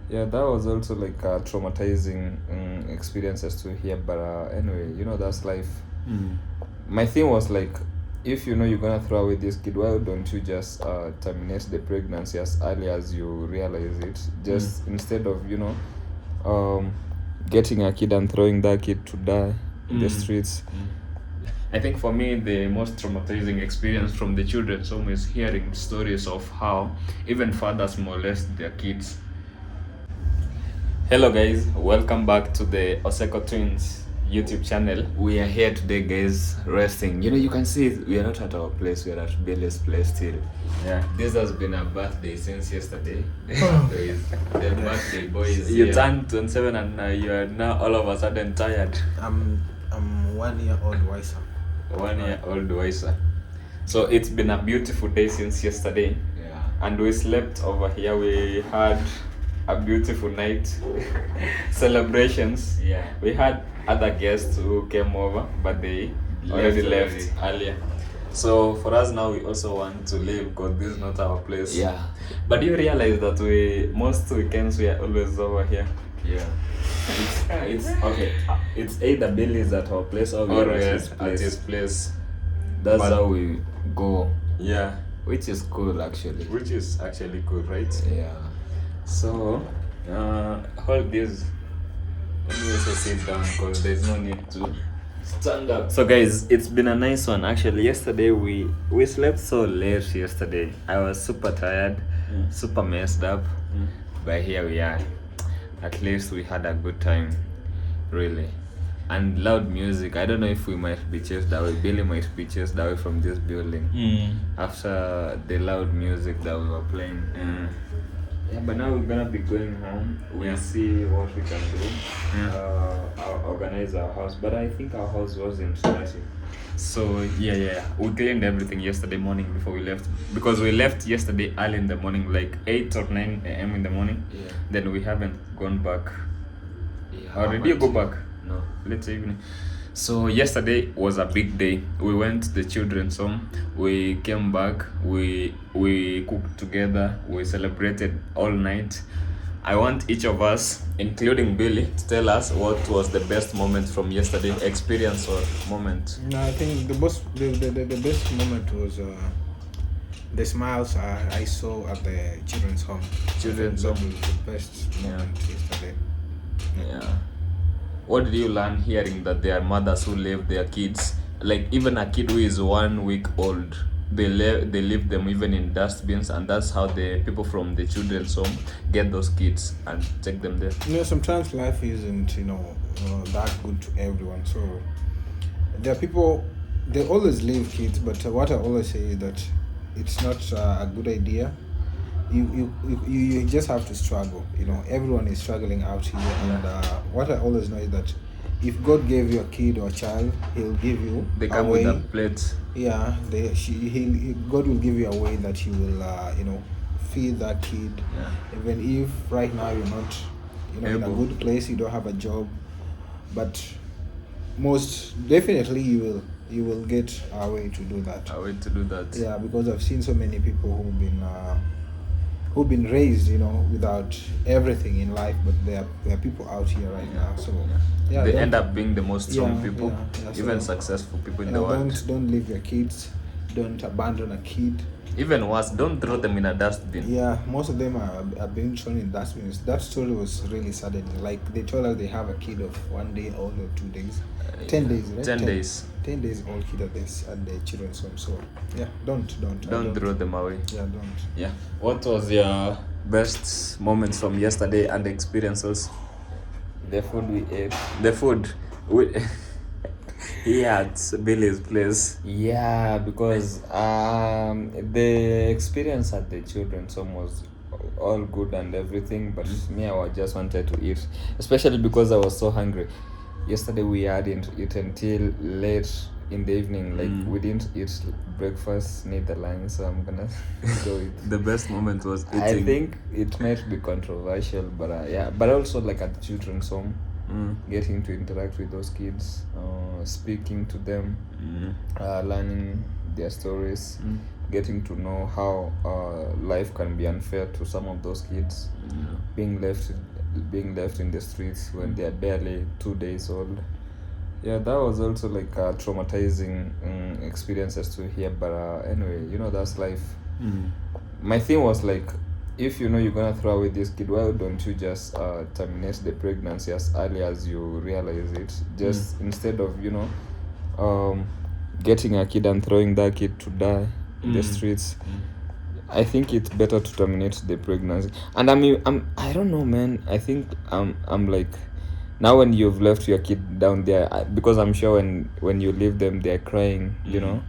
Yeah, that was also like a traumatizing experiences to hear. But anyway, that's life. My thing was like, if you're gonna throw away this kid, why don't you just terminate the pregnancy as early as you realize it? Just instead of um, getting a kid and throwing that kid to die in the streets. I think for me, the most traumatizing experience from the children's home is hearing stories of how even fathers molest their kids. Hello, guys. Welcome back to the Oseko Twins YouTube channel. We are here today, guys, resting. You can see we are not at our place. We are at Billy's place still. Yeah. This has been a birthday since yesterday. The birthday boy is You here. turned 27 and you are now all of a sudden tired. I'm 1 year old wiser. 1 year old wiser. So it's been a beautiful day since yesterday. Yeah. And we slept over here. We had a beautiful night. Celebrations. Yeah. We had other guests who came over, but they already left earlier. So for us now, we also want to leave because this is not our place. Yeah. But you realize that most weekends we are always over here. Yeah. It's okay. It's either Billy's at our place or we are at his place. That's But- how we go. Yeah. Which is cool actually. Which is actually cool, right? Yeah. So, hold this. Let me also sit down because there's no need to stand up. So, guys, it's been a nice one. Actually, yesterday we slept so late. Yesterday, I was super tired, super messed up. But here we are. At least we had a good time, really. And loud music. I don't know if we might be chased away. Billy might be chased away from this building after the loud music that we were playing. Yeah, but now we're gonna be going home. We'll see what we can do. Organize our house. But I think our house wasn't dirty. So yeah. We cleaned everything yesterday morning before we left. Because we left yesterday early in the morning, like 8 or 9 a.m. in the morning. Yeah. Then we haven't gone back. Yeah, Or did you go back? No. Late evening. So yesterday was a big day. We went to the children's home. We came back. We cooked together. We celebrated all night. I want each of us, including Billy, to tell us what was the best moment from yesterday, experience or moment. No, I think the best moment was the smiles I saw at the children's home. Children's That home. was the best moment yesterday. Yeah. What did you learn hearing that there are mothers who leave their kids, like even a kid who is 1 week old, they leave them even in dustbins, and that's how the people from the children's home get those kids and take them there. Sometimes life isn't that good to everyone. So there are people, they always leave kids, but what I always say is that it's not a good idea. You just have to struggle. Everyone is struggling out here, and what I always know is that if God gave you a kid or a child, He'll give you They a come way. with a plate. Yeah, God will give you a way that you will feed that kid. Yeah. Even if right now you're not in a Able. good place, you don't have a job, but most definitely you will get a way to do that. A way to do that. Yeah, because I've seen so many people who've been raised without everything in life, but there are people out here right now. So yeah, They end up being the most strong Yeah, people, yeah, even so- successful people in the world. don't leave your kids. Don't abandon a kid. Even worse, don't throw them in a dustbin. Yeah, most of them are being thrown in dustbins. That story was really saddening. Like they told us they have a kid of 1 day old or 2 days, 10 days, right? 10 days. 10 days old kid at the children's home. So yeah, don't Don't throw them away. Yeah, don't. Yeah. What was your best moments from yesterday and experiences? The food we ate. The food. Here at Billy's place. Yeah, because the experience at the children's home was all good and everything, but me, I just wanted to eat, especially because I was so hungry. Yesterday we hadn't eaten till late in the evening. Like we didn't eat breakfast, neither lunch, so I'm gonna go eat. The best moment was eating. I think it might be controversial, but yeah, but also like at the children's home, getting to interact with those kids, speaking to them, learning their stories, getting to know how life can be unfair to some of those kids, being left in the streets when they are barely 2 days old. Yeah, that was also like traumatizing experiences to hear. But anyway, that's life. My thing was like, if you're gonna throw away this kid, why don't you just terminate the pregnancy as early as you realize it? Just instead of getting a kid and throwing that kid to die in the streets. I think it's better to terminate the pregnancy. And I mean, I don't know, man. I think I'm like, now when you've left your kid down there, because I'm sure when you leave them, they're crying. You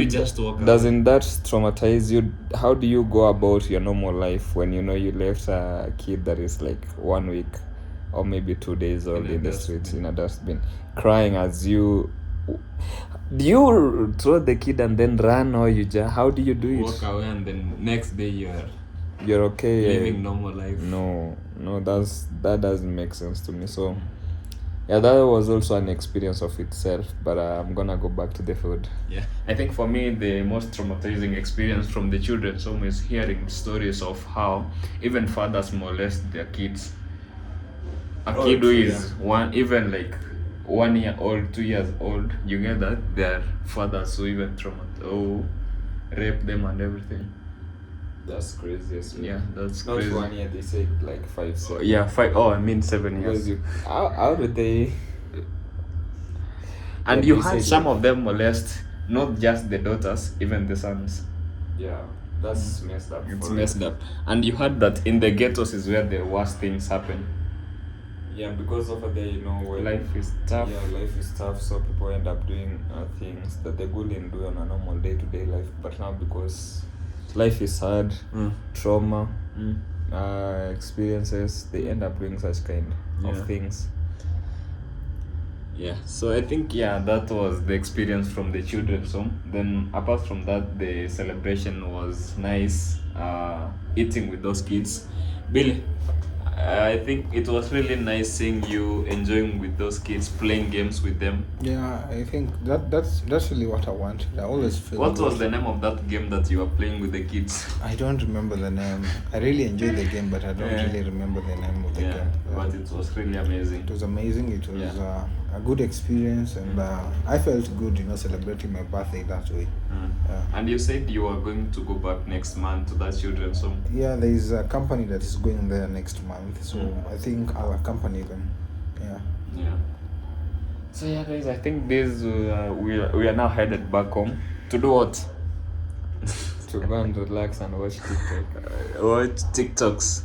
just walk away? Doesn't that traumatize you? How do you go about your normal life when you left a kid that is like 1 week or maybe 2 days old in the streets in a dustbin, crying as you? Do you throw the kid and then run, or how do you do it? Walk away and then next day you're okay living normal life. No, that doesn't make sense to me. So yeah, that was also an experience of itself. But I'm gonna go back to the food. Yeah, I think for me the most traumatizing experience from the children's home is hearing stories of how even fathers molest their kids. A kid who is even like 1 year old, 2 years old, you get that their fathers who even rape them and everything. That's crazy. Yeah, that's not crazy. 1 year. They say like 5, 7. Yeah, 5. Oh, I mean 7 years. How do they? And you had some of them molest not just the daughters, even the sons. Yeah, that's messed up. It's messed up. And you heard that in the ghettos is where the worst things happen. Yeah, because over there, life is tough. Yeah, life is tough, so people end up doing things that they wouldn't do on a normal day-to-day life. But now, because life is hard, trauma, experiences, they end up doing such kind of things. Yeah, so I think that was the experience from the children's home. Then apart from that, the celebration was nice, eating with those kids. Billy, I think it was really nice seeing you enjoying with those kids, playing games with them. Yeah, I think that's really what I want. I always feel. What was the name of that game that you were playing with the kids? I don't remember the name. I really enjoyed the game, but I don't really remember the name of the game. But it was really amazing. It was amazing. It was a good experience, and I felt good, celebrating my birthday that way. And you said you are going to go back next month to that children's home. Yeah, there is a company that is going there next month, so I think I'll accompany them. Yeah. So guys, I think this we are now headed back home to do what? To go and relax and watch TikTok. Watch TikToks.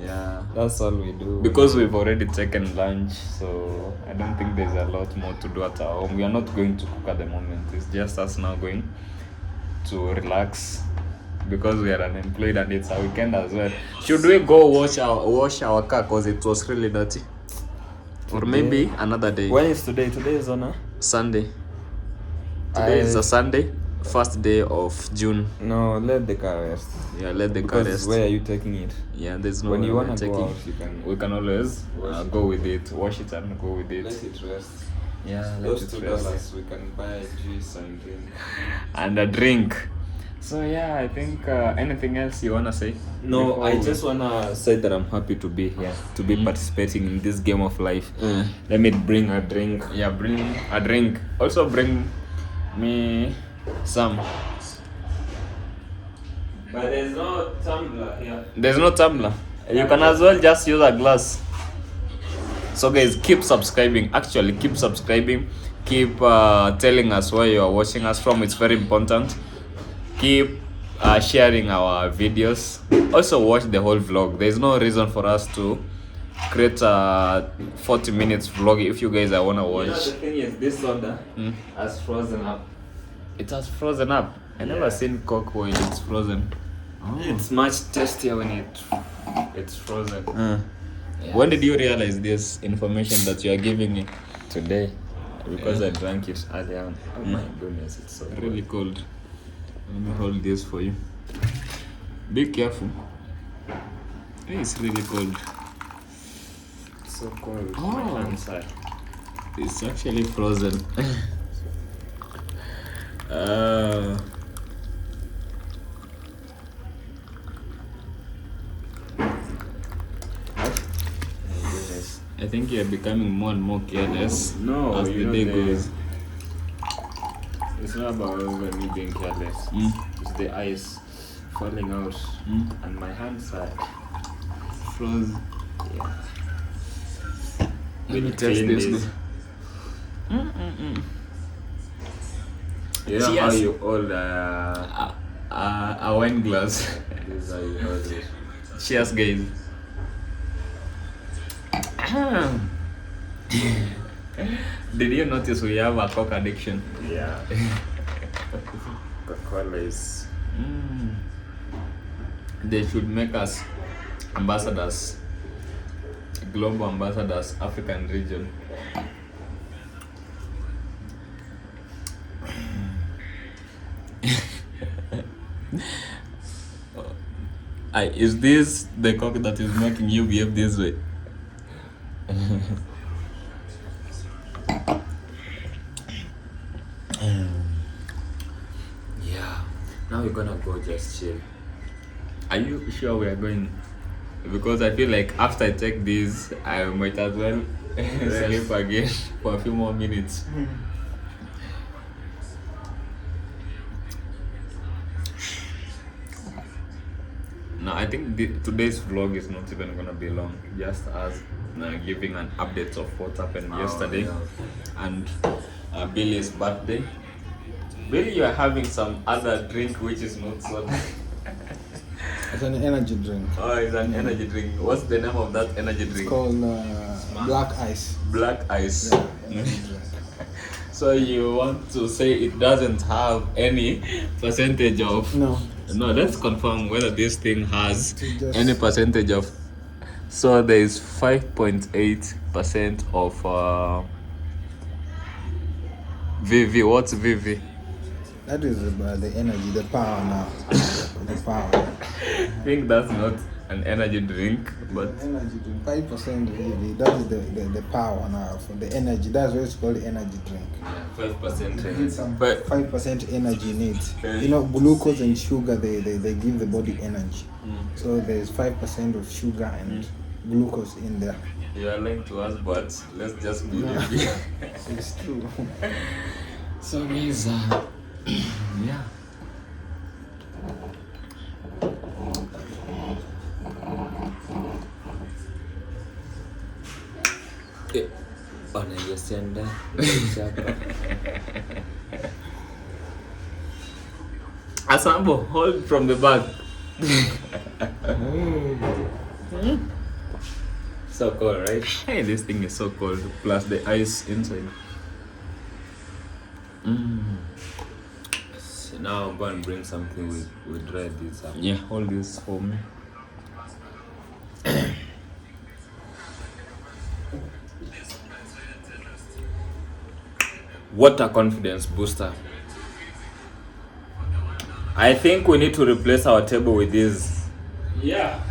Yeah, that's all we do. Because we've already taken lunch, so I don't think there's a lot more to do at our home. We are not going to cook at the moment. It's just us now going to relax because we are unemployed and it's a weekend as well. Should we go wash our car because it was really dirty? Or maybe another day. When is today? Today is on a Sunday. Today is a Sunday, first day of June. No, let the car rest. Yeah, let the car rest. Where are you taking it? Yeah, there's no. When you wanna go out, we can always go with it, wash it and go with it. Let it rest. Yeah, those $2 we can buy juice and drink. And a drink. So I think anything else you wanna say? No, I just wanna say that I'm happy to be here, to be participating in this game of life. Let me bring a drink. Yeah, bring a drink. Also bring me some. But there's no tumbler here. There's no tumbler. You can as well just use a glass. So guys, keep subscribing. Actually, keep subscribing. Keep telling us where you are watching us from. It's very important. Keep sharing our videos. Also watch the whole vlog. There's no reason for us to create a 40 minutes vlog if you guys are wanna watch. The thing is, this soda has frozen up. It has frozen up. I never seen Coke when it's frozen. It's much tastier when it's frozen. Yes. When did you realize this information that you are giving me? Today, because I drank it earlier on. Oh my goodness, it's so really cold. Let me hold this for you. Be careful. It's really cold. It's so cold. Oh, inside. It's actually frozen. I think you're becoming more and more careless No, as the you know day the- goes. It's not about even me being careless. It's the ice falling out, and my hands are Froze. yeah. Let me We'll test clean this. this. You know how Cheers. you hold A wine glass. this is how you hold it. Cheers, guys. Did you notice we have a coke addiction? Yeah. Coca-Cola is They should make us ambassadors, global ambassadors, African region. Is this the coke that is making you behave this way? yeah. Now we're gonna go just chill. Are you sure we are going? Because I feel like after I take this, I might as well sleep again for a few more minutes. No, I think today's vlog is not even gonna be long. Just us giving an update of what happened yesterday and Billy's birthday. Billy, you are having some other drink which is not soda. It's an energy drink. Oh, it's an energy drink. What's the name of that energy It's drink? called Black Ice. Black Ice. Yeah, energy drink. So you want to say it doesn't have any percentage of? No. No, let's confirm whether this thing has Just- any percentage of. So there is 5.8% of VV. What's VV? That is the energy, the power now. The power. I think that's not an energy drink, but Energy drink. 5% really. That is the power now for the energy. That's what it's called, the energy drink. 5%. It needs some But 5% energy in it. You know, glucose and sugar, they give the body energy. So there's 5% of sugar and glucose in there. you are lying to us, but let's just believe you. It's true. So guys, yeah. Unaiesianda Asambo, hold from the back. so cold, right? Hey, this thing is so cold. Plus the ice inside. So now I'm going to bring something we dry this up. Yeah, hold this for me. Water confidence booster. I think we need to replace our table with this. Yeah.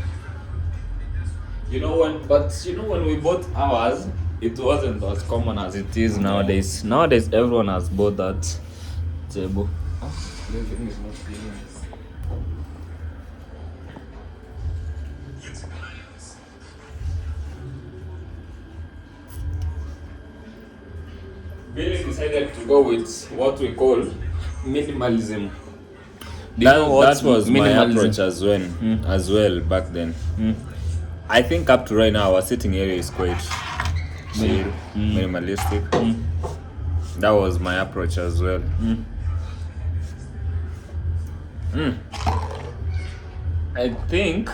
You know when we bought ours, it wasn't as common as it is nowadays. Nowadays everyone has bought that table. This thing is not clean. Billy decided to go with what we call minimalism. That was my approach as well back then. I think up to right now our sitting area is quite chill, minimalistic. That was my approach as well. I think.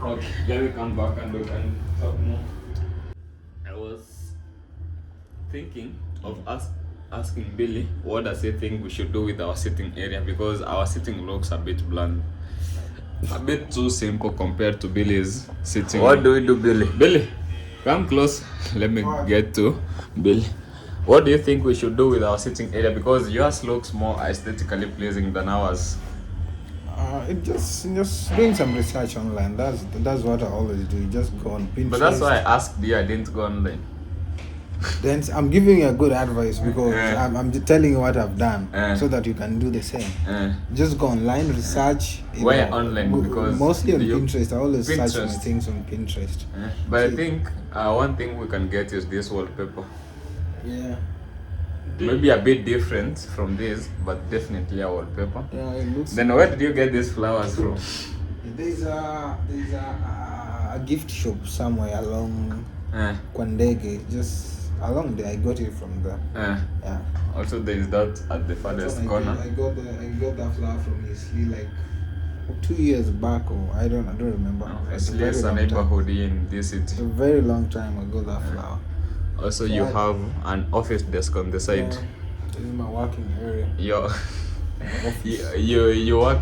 Okay, let me come back and we can talk more. I was thinking of asking Billy what does he think we should do with our sitting area, because our sitting looks a bit bland, a bit too simple compared to Billy's sitting. What do we do, Billy? Billy, come close. Let me get to Billy. What do you think we should do with our sitting area? Because yours looks more aesthetically pleasing than ours. It just doing some research online. That's what I always do. You just go on Pinterest. But that's why I asked you. I didn't go online. Then I'm giving you a good advice because I'm telling you what I've done so that you can do the same. Just go online, research. Why online? Because mostly on you- Pinterest. I always search my Pinterest. things on Pinterest. But I See, think one thing we can get is this wallpaper. yeah, Maybe a bit different from this, but definitely a wallpaper. yeah, it looks. Then where did you get these flowers from? There's a gift shop somewhere along Uh, Kwandege, just along there. I got it from there. Yeah. Also, there is that at the farthest I corner. got that flower from Isli like 2 years back, or I don't remember. It's a very less a long time. neighborhood in this city. A very long time I got that flower. Also, So you I- have an office desk on the side. Yeah, this is my working area. Your Office. you work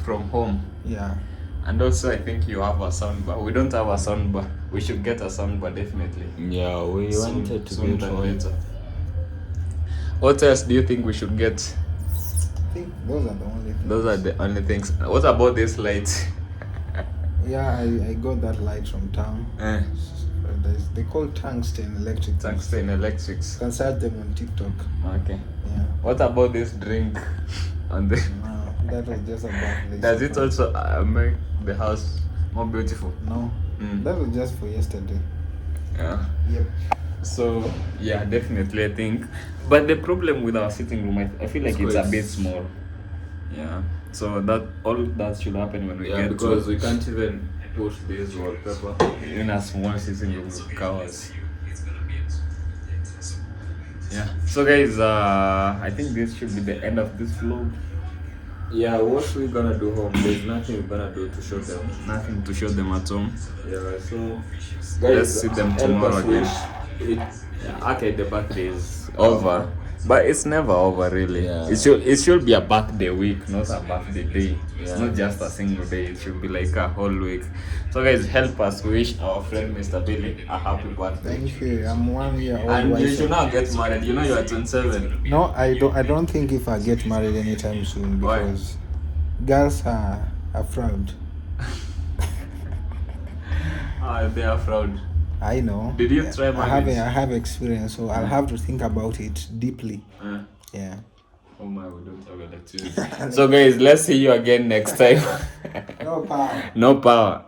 from home, Yeah. and also I think you have a soundbar. We don't have a soundbar. We should get a soundbar definitely. Yeah, we wanted to soon get than one. later. What else do you think we should get? I think those are the only things. Those are the only things. What about this light? Yeah, I got that light from town. They call tungsten electric. Tungsten electrics. Consult them on TikTok. Okay. Yeah. What about this drink? On the No, that was just a birthday. Does it surprise. also make the house more beautiful? No. That was just for yesterday. Yeah. Yep. So yeah, definitely I think. But the problem with our sitting room, I feel like it's a bit small. Yeah. So that all that should happen when we get because to, we can't even put this wallpaper. in a small sitting room with covers. Yeah. So guys, I think this should be the end of this vlog. Yeah, what we gonna do home? There's nothing we're gonna do to show them. Nothing to show them at home. Yeah, so Let's see them help tomorrow us again. wish it. Yeah, okay, the birthday is Over. But it's never over really. Yeah. It should be a birthday week, not a birthday day. Yeah. Not just a single day. It should be like a whole week. So guys, help us wish our friend Mr. Billy a happy birthday. Thank you. I'm 1 year old. And you wife. should not get married. You know you are 27. No, I don't think if I get married anytime soon Why? because girls are proud. They are proud. I know. Did you try marriage? I have experience, so I'll have to think about it deeply. Yeah. Oh my, we don't have electricity. So guys, let's see you again next time. No power. No power.